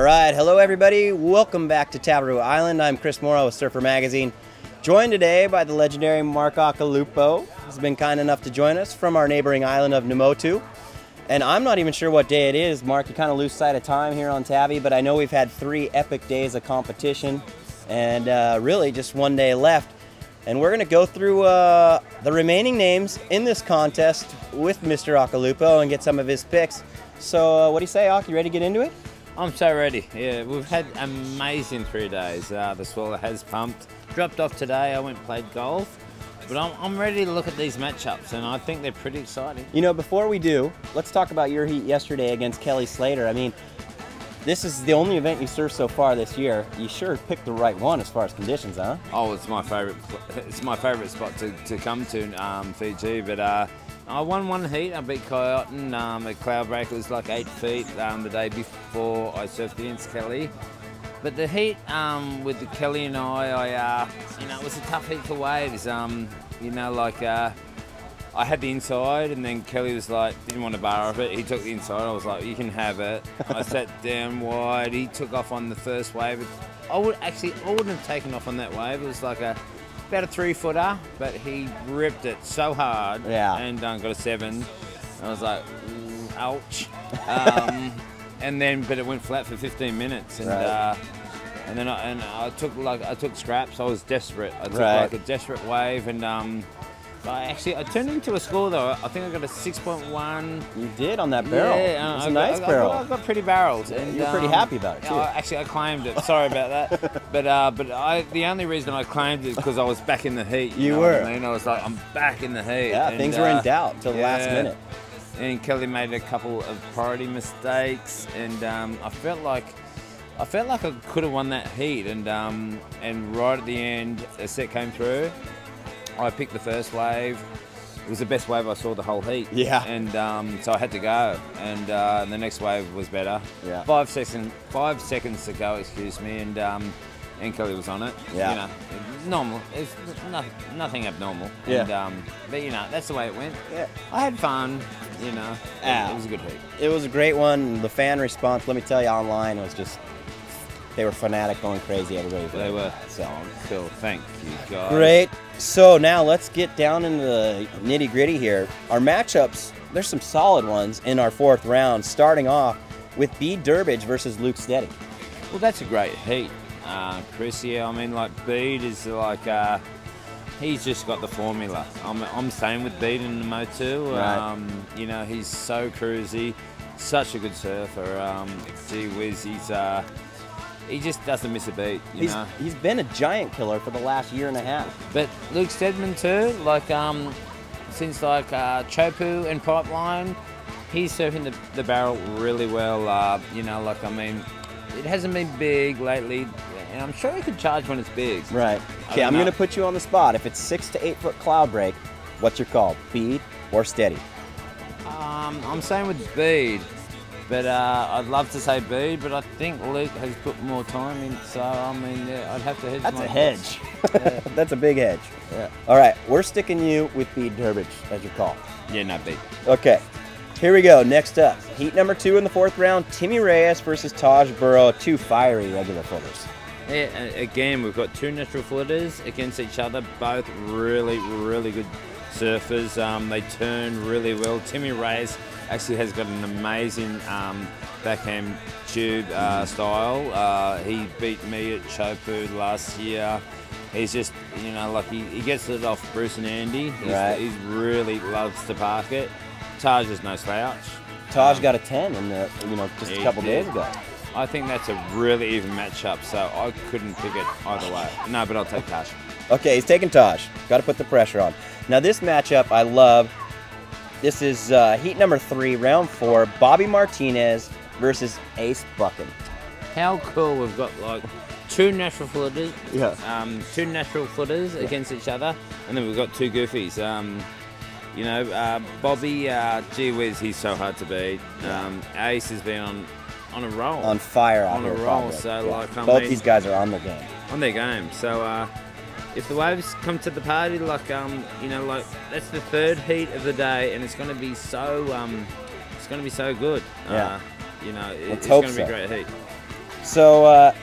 All right, hello everybody. Welcome back to Tabaroo Island. I'm Chris Morrow with Surfer Magazine. Joined today by the legendary Mark Occy. He's been kind enough to join us from our neighboring island of Namotu. And I'm not even sure what day it is. Mark, you kind of lose sight of time here on Tabby, but I know we've had 3 epic days of competition and really just 1 day left. And we're going to go through the remaining names in this contest with Mr. Occy and get some of his picks. So what do you say, Ock? You ready to get into it? I'm so ready. Yeah, we've had amazing 3 days. The swallow has pumped. Dropped off today. I went and played golf. But I'm ready to look at these matchups, and I think they're pretty exciting. You know, before we do, let's talk about your heat yesterday against Kelly Slater. I mean, this is the only event you surfed so far this year. You sure picked the right one as far as conditions, huh? Oh, it's my favorite. It's my favorite spot to come to, Fiji. But I won 1 heat. I beat Coyote. At Cloudbreak, it was like 8 feet the day before I surfed against Kelly. But the heat with the Kelly and I you know, it was a tough heat for waves. You know, like I had the inside, and then Kelly was like, didn't want to bar off it. He took the inside. I was like, you can have it. I sat down wide. He took off on the first wave. I wouldn't have taken off on that wave. It was like about a 3-footer, but he ripped it so hard. Yeah. And got a 7. I was like, ouch. But it went flat for 15 minutes, and right. And then I took scraps. I was desperate. I took right. like a desperate wave, and I turned into a score though. I think I got a 6.1. You did on that barrel. Yeah, it was a nice barrel. I got pretty barrels. Yeah, and you're pretty happy about it too. I claimed it. Sorry about that. But the only reason I claimed it is because I was back in the heat. You were. I was like, I'm back in the heat. Yeah, and, things were in doubt till the last minute. And Kelly made a couple of priority mistakes, and I felt like I could have won that heat, and right at the end, a set came through. I picked the first wave. It was the best wave I saw the whole heat. Yeah. And so I had to go, and the next wave was better. Yeah. 5 seconds to go, excuse me, and Kelly was on it. Yeah. You know, normal. It's nothing abnormal. Yeah. And, but you know, that's the way it went. Yeah. I had fun. You know. It was a good heat. It was a great one. The fan response, let me tell you, online was just. They were fanatic, going crazy. Everybody. They were. So cool. Thank you, guys. Great. So now let's get down into the nitty-gritty here. Our matchups, there's some solid ones in our 4th round, starting off with Bede Durbridge versus Luke Steady. Well, that's a great heat, Chris. Yeah, I mean, like, Bede is like, he's just got the formula. I'm staying with Bede in the Namotu. Right. You know, he's so cruisy, such a good surfer. Gee whiz, he just doesn't miss a beat, you know. He's been a giant killer for the last 1.5 years. But Luke Stedman too, like since like Chopu and Pipeline, he's surfing the barrel really well. You know, like, I mean, it hasn't been big lately, and I'm sure he could charge when it's big. Right. Okay, I'm gonna put you on the spot. If it's 6 to 8 foot cloud break, what's your call? Bede or Steady? I'm saying with Bede. But I'd love to say Bede, but I think Luke has put more time in, so I mean, yeah, I'd have to hedge. That's a hedge. Yeah. That's a big hedge. Yeah. All right, we're sticking you with Bede Durbridge as your call. Yeah, no, Bede. Okay, here we go. Next up, heat number 2 in the 4th round, Timmy Reyes versus Taj Burrow, 2 fiery regular footers. Yeah, again, we've got 2 natural footers against each other, both really, really good surfers. They turn really well. Timmy Reyes actually has got an amazing backhand tube style. He beat me at Chopu last year. He's just, you know, like he gets it off Bruce and Andy. He really loves to park it. Taj is no slouch. Taj got a 10 in the, you know, just a couple days ago. I think that's a really even matchup, so I couldn't pick it either way. No, but I'll take Taj. Okay, he's taking Taj. Got to put the pressure on. Now this matchup I love. This is heat number 3, round 4, Bobby Martinez versus Ace Buchan. How cool, we've got like 2 natural footers, 2 natural footers against each other, and then we've got 2 goofies. You know, Bobby, gee whiz, he's so hard to beat. Ace has been on a roll. On fire out on here. On a roll, so like, both these guys are on their game. On their game, so if the waves come to the party, like, you know, like, that's the 3rd heat of the day, and it's going to be so, good. Yeah. You know, it's going to be a great heat. So,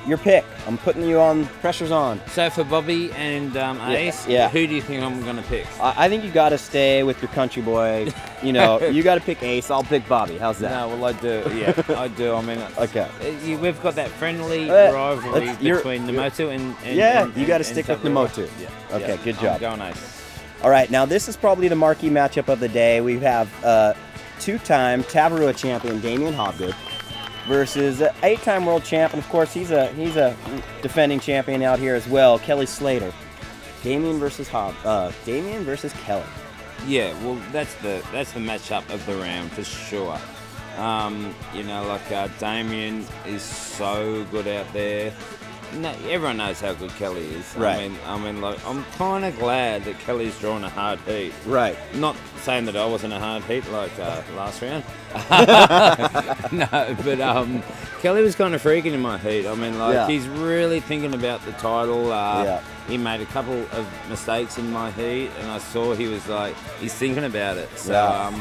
your pick. I'm putting you on. Pressure's on. So for Bobby and Ace, who do you think I'm going to pick? I think you got to stay with your country boy. You know, you got to pick Ace. I'll pick Bobby. How's that? No, well, I do. Yeah, I do. I mean, okay. We've got that friendly rivalry between Namotu and you got to stick with Namotu. Yeah. Okay, good job. I'm going Ace. All right, now this is probably the marquee matchup of the day. We have two-time Tavarua champion Damien Hobgood versus 8-time world champ, and of course he's a defending champion out here as well, Kelly Slater. Damien versus Kelly. Yeah, well that's the matchup of the round for sure. You know, like Damien is so good out there. No, everyone knows how good Kelly is. Right. I mean, like, I'm kind of glad that Kelly's drawn a hard heat. Right. Not saying that I wasn't a hard heat like last round. No, but Kelly was kind of freaking in my heat. I mean, like, he's really thinking about the title. He made a couple of mistakes in my heat, and I saw he was like, he's thinking about it. So,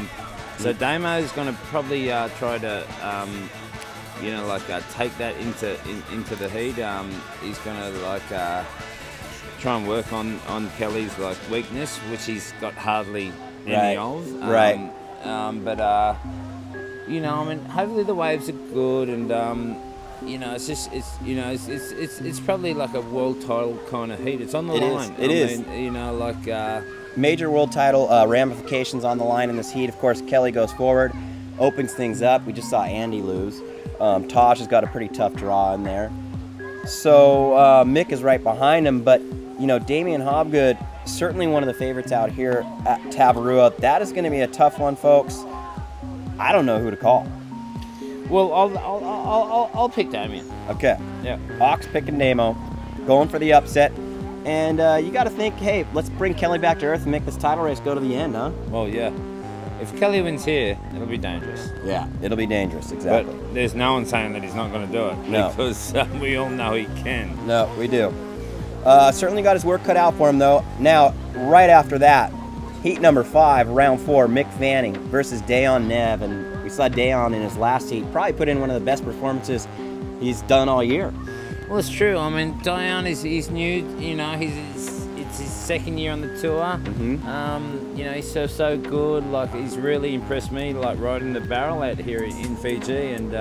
so Damo's going to probably try to. You know, like take that into the heat. He's gonna like try and work on Kelly's like weakness, which he's got hardly any of. But you know, I mean, hopefully the waves are good, and you know, it's probably like a world title kind of heat. It's on the line. It is. You know, like major world title ramifications on the line in this heat. Of course, Kelly goes forward, opens things up. We just saw Andy lose. Tosh has got a pretty tough draw in there. So Mick is right behind him, but you know, Damien Hobgood, certainly one of the favorites out here at Tavarua. That is going to be a tough one, folks. I don't know who to call. Well, I'll pick Damien. Okay. Yeah. Ox picking Nemo, going for the upset. And you got to think, hey, let's bring Kelly back to earth and make this title race go to the end, huh? Well, yeah. If Kelly wins here, it'll be dangerous. Yeah, it'll be dangerous, exactly. But there's no one saying that he's not going to do it. No. Because we all know he can. No, we do. Certainly got his work cut out for him, though. Now, right after that, heat number 5, round 4, Mick Fanning versus Dayon Nev. And we saw Dayon in his last heat probably put in one of the best performances he's done all year. Well, it's true. I mean, Dayon is new. You know, it's his second year on the tour. Mm-hmm. You know, he's so good. Like, he's really impressed me, like, riding the barrel out here in Fiji. And,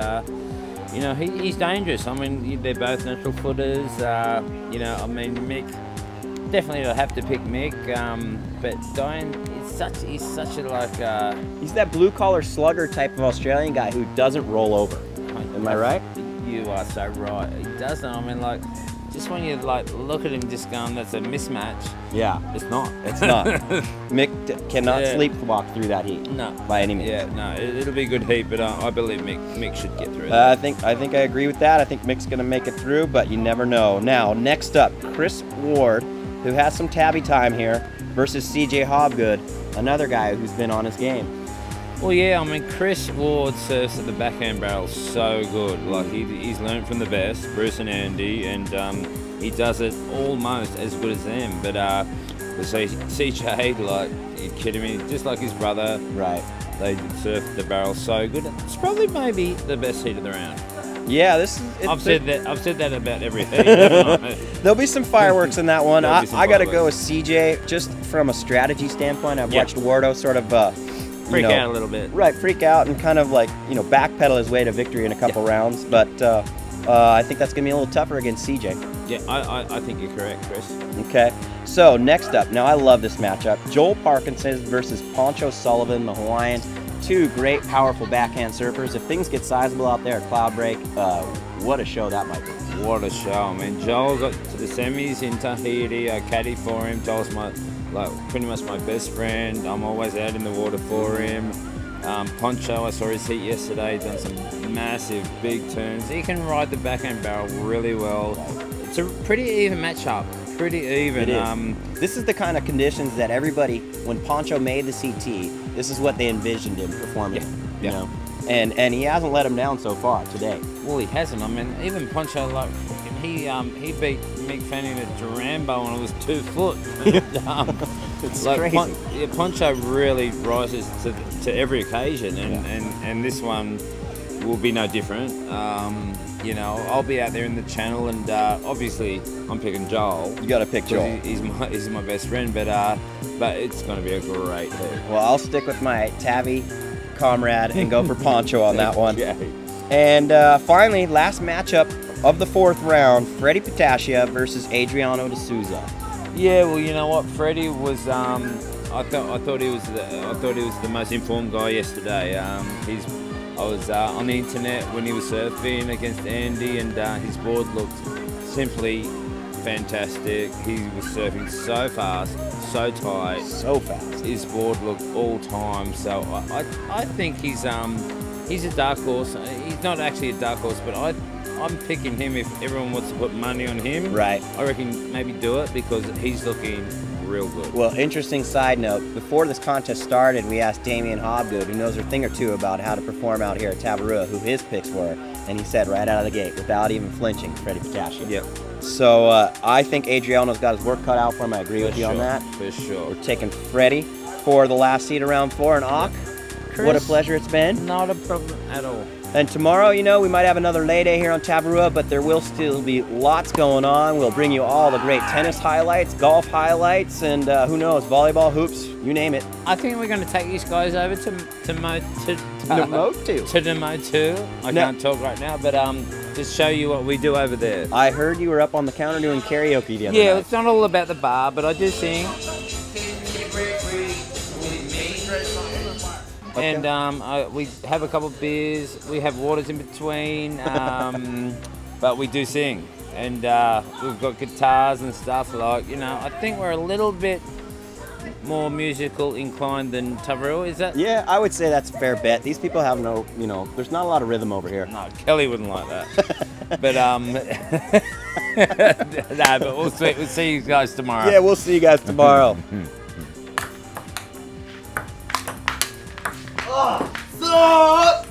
you know, he's dangerous. I mean, they're both natural footers. You know, I mean, Mick, definitely I'll have to pick Mick. But Dayon, he's such a, like... he's that blue-collar slugger type of Australian guy who doesn't roll over. Am I right? You are so right. He doesn't. I mean, like, just when you like look at him, just going, that's a mismatch. Yeah, it's not. It's not. Mick cannot sleepwalk through that heat. No, by any means. Yeah, no, it'll be a good heat, but I believe Mick should get through. I think I agree with that. I think Mick's going to make it through, but you never know. Now, next up, Chris Ward, who has some tabby time here, versus CJ Hobgood, another guy who's been on his game. Well, yeah, I mean, Chris Ward surfs at the backhand barrel so good. Like, he's learned from the best, Bruce and Andy, and he does it almost as good as them. But CJ, like, are you kidding me? Just like his brother. Right. They surf the barrel so good. It's probably maybe the best heat of the round. Yeah, this is... I've said that about every heat. There'll be some fireworks in that one. I got to go with CJ, just from a strategy standpoint. I've watched Wardo sort of... freak out a little bit. Right, freak out and kind of like, you know, backpedal his way to victory in a couple rounds. But I think that's going to be a little tougher against CJ. Yeah, I think you're correct, Chris. Okay. So, next up, now I love this matchup. Joel Parkinson versus Poncho Sullivan, the Hawaiian. Two great, powerful backhand surfers. If things get sizable out there at Cloudbreak, what a show that might be. What a show. I mean, Joel got to the semis in Tahiti. I caddy for him. Joel's pretty much my best friend. I'm always out in the water for him. Poncho, I saw his heat yesterday, done some massive big turns. He can ride the backhand barrel really well. It's a pretty even matchup. Pretty even. It is. This is the kind of conditions that everybody, when Poncho made the CT, this is what they envisioned him performing. You know? And he hasn't let him down so far today. Well, he hasn't. I mean, even Poncho, like, he beat Mick Fanning at Durango and it was 2 foot. It's like, crazy. Poncho really rises to every occasion, and this one, will be no different. You know, I'll be out there in the channel, and obviously I'm picking Joel. You got to pick Joel. He's my best friend, but it's going to be a great heat. Well, I'll stick with my Tavi comrade and go for Poncho on that one. Okay. And finally, last matchup of the 4th round, Freddie Patacia versus Adriano de Souza. Yeah, well, you know what, Freddie was. I thought he was the most informed guy yesterday. I was on the internet when he was surfing against Andy, and his board looked simply fantastic. He was surfing so fast, so tight, so fast. His board looked all time. So I think he's a dark horse. He's not actually a dark horse, but I'm picking him if everyone wants to put money on him. Right. I reckon maybe do it because he's looking real good. Well, interesting side note, before this contest started, we asked Damien Hobgood, who knows a thing or two about how to perform out here at Tavarua, who his picks were, and he said right out of the gate, without even flinching, Freddie Patacia. Yep. So I think Adriano's got his work cut out for him. I agree with you on that. For sure. We're taking Freddie for the last seed of round 4, and Ock, what a pleasure it's been. Not a problem at all. And tomorrow, you know, we might have another lay day here on Tavarua, but there will still be lots going on. We'll bring you all the great tennis highlights, golf highlights, and who knows, volleyball, hoops, you name it. I think we're going to take these guys over to Nomotu. I can't talk right now, but just show you what we do over there. I heard you were up on the counter doing karaoke the other night. Yeah, it's not all about the bar, but I do sing. Okay. And we have a couple of beers, we have waters in between, but we do sing. And we've got guitars and stuff, like, you know, I think we're a little bit more musical inclined than Tavarua, is that? Yeah, I would say that's a fair bet. These people have no, you know, there's not a lot of rhythm over here. No, Kelly wouldn't like that. But, no, but we'll see you guys tomorrow. Yeah, we'll see you guys tomorrow. Oh, suck!